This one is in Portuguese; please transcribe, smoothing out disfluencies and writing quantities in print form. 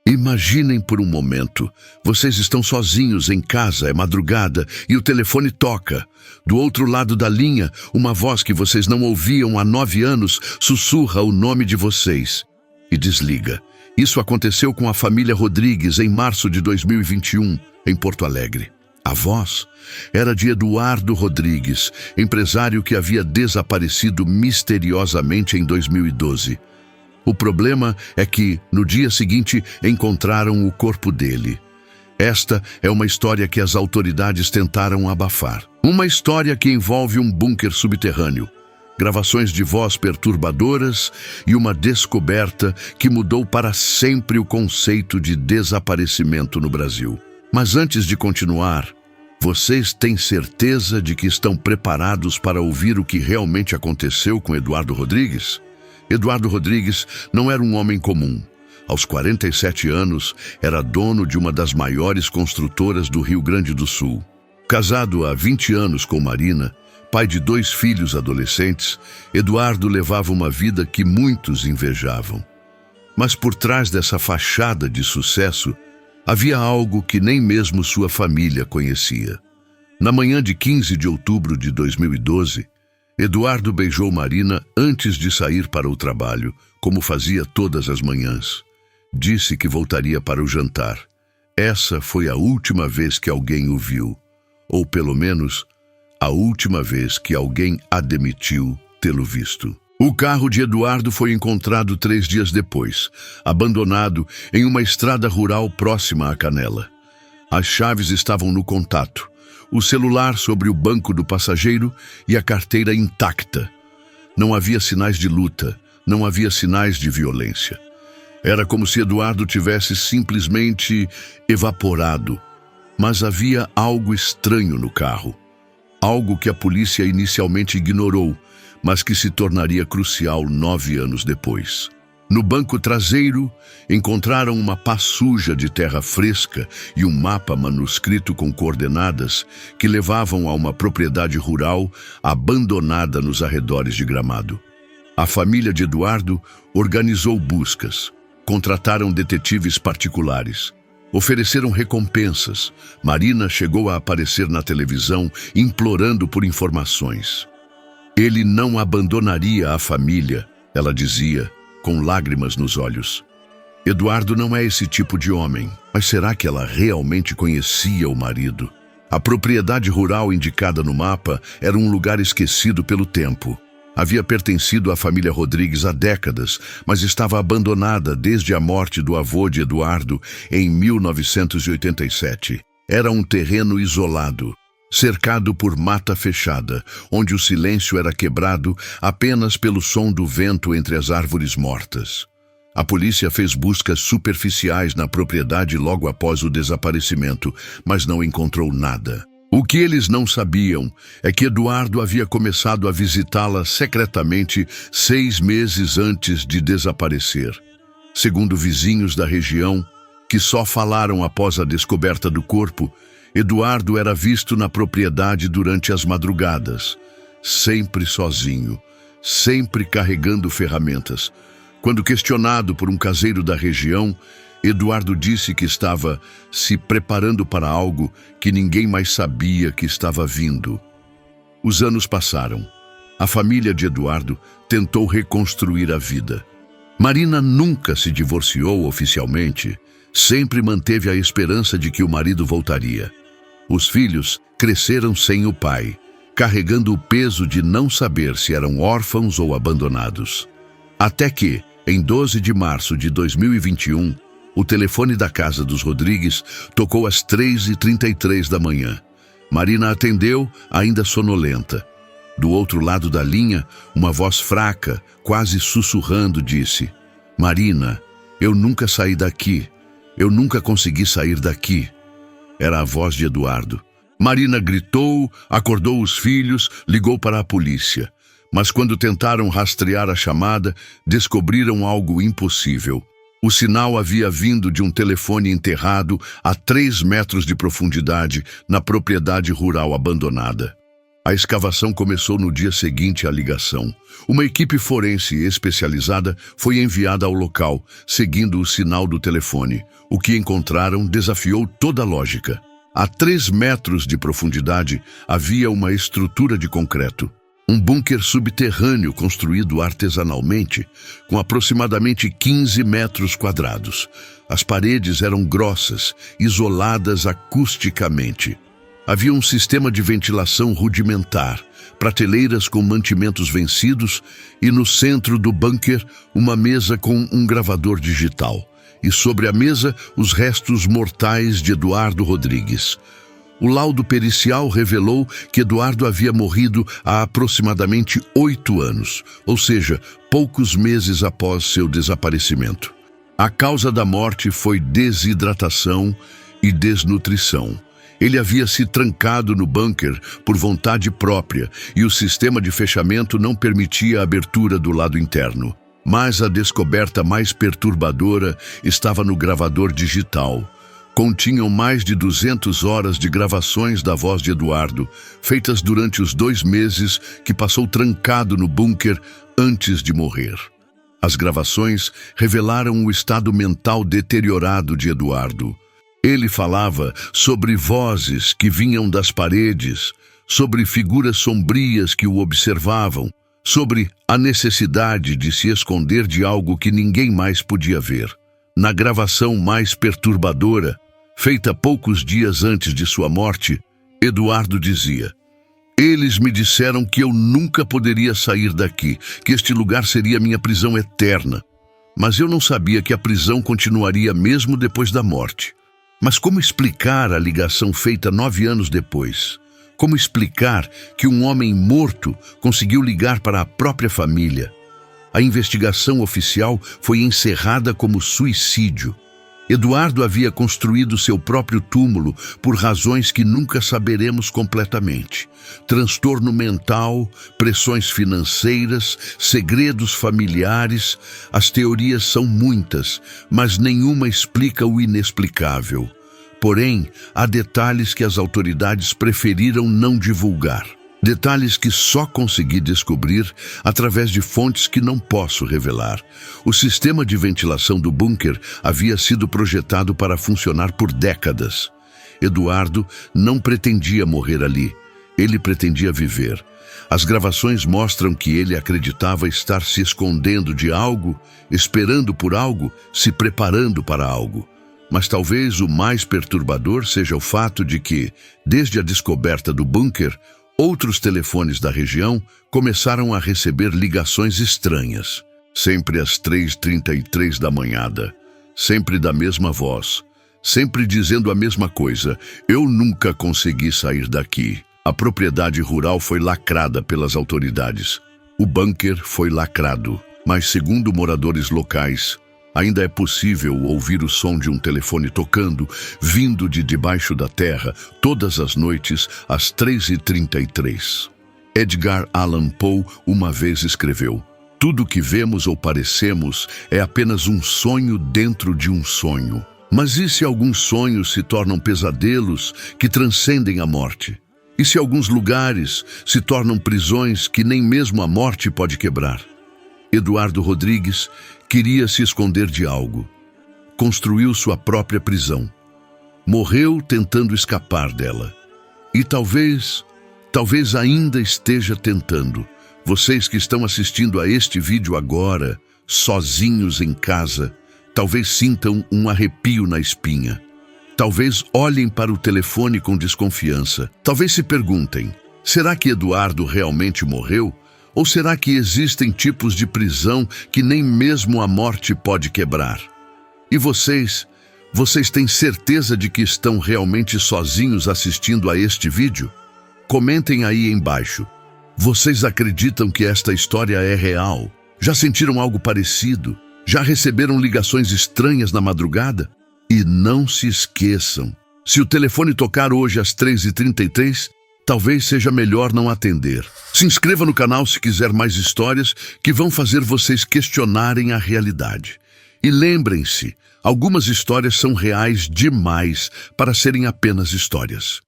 Imaginem por um momento, vocês estão sozinhos em casa, é madrugada e o telefone toca. Do outro lado da linha, uma voz que vocês não ouviam há 9 anos sussurra o nome de vocês e desliga. Isso aconteceu com a família Rodrigues em março de 2021, em Porto Alegre. A voz era de Eduardo Rodrigues, empresário que havia desaparecido misteriosamente em 2012. O problema é que, no dia seguinte, encontraram o corpo dele. Esta é uma história que as autoridades tentaram abafar. Uma história que envolve um bunker subterrâneo, gravações de voz perturbadoras e uma descoberta que mudou para sempre o conceito de desaparecimento no Brasil. Mas antes de continuar, vocês têm certeza de que estão preparados para ouvir o que realmente aconteceu com Eduardo Rodrigues? Eduardo Rodrigues não era um homem comum. Aos 47 anos, era dono de uma das maiores construtoras do Rio Grande do Sul. Casado há 20 anos com Marina, pai de 2 filhos adolescentes, Eduardo levava uma vida que muitos invejavam. Mas por trás dessa fachada de sucesso, havia algo que nem mesmo sua família conhecia. Na manhã de 15 de outubro de 2012, Eduardo beijou Marina antes de sair para o trabalho, como fazia todas as manhãs. Disse que voltaria para o jantar. Essa foi a última vez que alguém o viu, ou pelo menos, a última vez que alguém admitiu tê-lo visto. O carro de Eduardo foi encontrado 3 dias depois, abandonado em uma estrada rural próxima à Canela. As chaves estavam no contato, o celular sobre o banco do passageiro e a carteira intacta. Não havia sinais de luta, não havia sinais de violência. Era como se Eduardo tivesse simplesmente evaporado. Mas havia algo estranho no carro. Algo que a polícia inicialmente ignorou, mas que se tornaria crucial 9 anos depois. No banco traseiro, encontraram uma pá suja de terra fresca e um mapa manuscrito com coordenadas que levavam a uma propriedade rural abandonada nos arredores de Gramado. A família de Eduardo organizou buscas, contrataram detetives particulares, ofereceram recompensas. Marina chegou a aparecer na televisão implorando por informações. Ele não abandonaria a família, ela dizia, com lágrimas nos olhos. Eduardo não é esse tipo de homem, mas será que ela realmente conhecia o marido? A propriedade rural indicada no mapa era um lugar esquecido pelo tempo. Havia pertencido à família Rodrigues há décadas, mas estava abandonada desde a morte do avô de Eduardo em 1987. Era um terreno isolado, cercado por mata fechada, onde o silêncio era quebrado apenas pelo som do vento entre as árvores mortas. A polícia fez buscas superficiais na propriedade logo após o desaparecimento, mas não encontrou nada. O que eles não sabiam é que Eduardo havia começado a visitá-la secretamente 6 meses antes de desaparecer. Segundo vizinhos da região, que só falaram após a descoberta do corpo, Eduardo era visto na propriedade durante as madrugadas, sempre sozinho, sempre carregando ferramentas. Quando questionado por um caseiro da região, Eduardo disse que estava se preparando para algo que ninguém mais sabia que estava vindo. Os anos passaram. A família de Eduardo tentou reconstruir a vida. Marina nunca se divorciou oficialmente, sempre manteve a esperança de que o marido voltaria. Os filhos cresceram sem o pai, carregando o peso de não saber se eram órfãos ou abandonados. Até que, em 12 de março de 2021, o telefone da casa dos Rodrigues tocou às 3h33 da manhã. Marina atendeu, ainda sonolenta. Do outro lado da linha, uma voz fraca, quase sussurrando, disse: "Marina, eu nunca saí daqui. Eu nunca consegui sair daqui." Era a voz de Eduardo. Marina gritou, acordou os filhos, ligou para a polícia. Mas quando tentaram rastrear a chamada, descobriram algo impossível. O sinal havia vindo de um telefone enterrado a 3 metros de profundidade na propriedade rural abandonada. A escavação começou no dia seguinte à ligação. Uma equipe forense especializada foi enviada ao local, seguindo o sinal do telefone. O que encontraram desafiou toda a lógica. A 3 metros de profundidade havia uma estrutura de concreto. Um bunker subterrâneo construído artesanalmente, com aproximadamente 15 metros quadrados. As paredes eram grossas, isoladas acusticamente. Havia um sistema de ventilação rudimentar, prateleiras com mantimentos vencidos e no centro do bunker uma mesa com um gravador digital. E sobre a mesa os restos mortais de Eduardo Rodrigues. O laudo pericial revelou que Eduardo havia morrido há aproximadamente 8 anos, ou seja, poucos meses após seu desaparecimento. A causa da morte foi desidratação e desnutrição. Ele havia se trancado no bunker por vontade própria e o sistema de fechamento não permitia a abertura do lado interno. Mas a descoberta mais perturbadora estava no gravador digital. Continham mais de 200 horas de gravações da voz de Eduardo, feitas durante os 2 meses que passou trancado no bunker antes de morrer. As gravações revelaram o estado mental deteriorado de Eduardo. Ele falava sobre vozes que vinham das paredes, sobre figuras sombrias que o observavam, sobre a necessidade de se esconder de algo que ninguém mais podia ver. Na gravação mais perturbadora, feita poucos dias antes de sua morte, Eduardo dizia: "Eles me disseram que eu nunca poderia sair daqui, que este lugar seria minha prisão eterna. Mas eu não sabia que a prisão continuaria mesmo depois da morte." Mas como explicar a ligação feita 9 anos depois? Como explicar que um homem morto conseguiu ligar para a própria família? A investigação oficial foi encerrada como suicídio. Eduardo havia construído seu próprio túmulo por razões que nunca saberemos completamente. Transtorno mental, pressões financeiras, segredos familiares. As teorias são muitas, mas nenhuma explica o inexplicável. Porém, há detalhes que as autoridades preferiram não divulgar. Detalhes que só consegui descobrir através de fontes que não posso revelar. O sistema de ventilação do bunker havia sido projetado para funcionar por décadas. Eduardo não pretendia morrer ali. Ele pretendia viver. As gravações mostram que ele acreditava estar se escondendo de algo, esperando por algo, se preparando para algo. Mas talvez o mais perturbador seja o fato de que, desde a descoberta do bunker, outros telefones da região começaram a receber ligações estranhas. Sempre às 3h33 da manhã, sempre da mesma voz, sempre dizendo a mesma coisa: "Eu nunca consegui sair daqui." A propriedade rural foi lacrada pelas autoridades. O bunker foi lacrado, mas segundo moradores locais, ainda é possível ouvir o som de um telefone tocando, vindo de debaixo da terra, todas as noites, às 3h33. Edgar Allan Poe uma vez escreveu: "Tudo que vemos ou parecemos é apenas um sonho dentro de um sonho." Mas e se alguns sonhos se tornam pesadelos que transcendem a morte? E se alguns lugares se tornam prisões que nem mesmo a morte pode quebrar? Eduardo Rodrigues queria se esconder de algo. Construiu sua própria prisão. Morreu tentando escapar dela. E talvez ainda esteja tentando. Vocês que estão assistindo a este vídeo agora, sozinhos em casa, talvez sintam um arrepio na espinha. Talvez olhem para o telefone com desconfiança. Talvez se perguntem: será que Eduardo realmente morreu? Ou será que existem tipos de prisão que nem mesmo a morte pode quebrar? E vocês têm certeza de que estão realmente sozinhos assistindo a este vídeo? Comentem aí embaixo. Vocês acreditam que esta história é real? Já sentiram algo parecido? Já receberam ligações estranhas na madrugada? E não se esqueçam, se o telefone tocar hoje às 3h33, talvez seja melhor não atender. Se inscreva no canal se quiser mais histórias que vão fazer vocês questionarem a realidade. E lembrem-se, algumas histórias são reais demais para serem apenas histórias.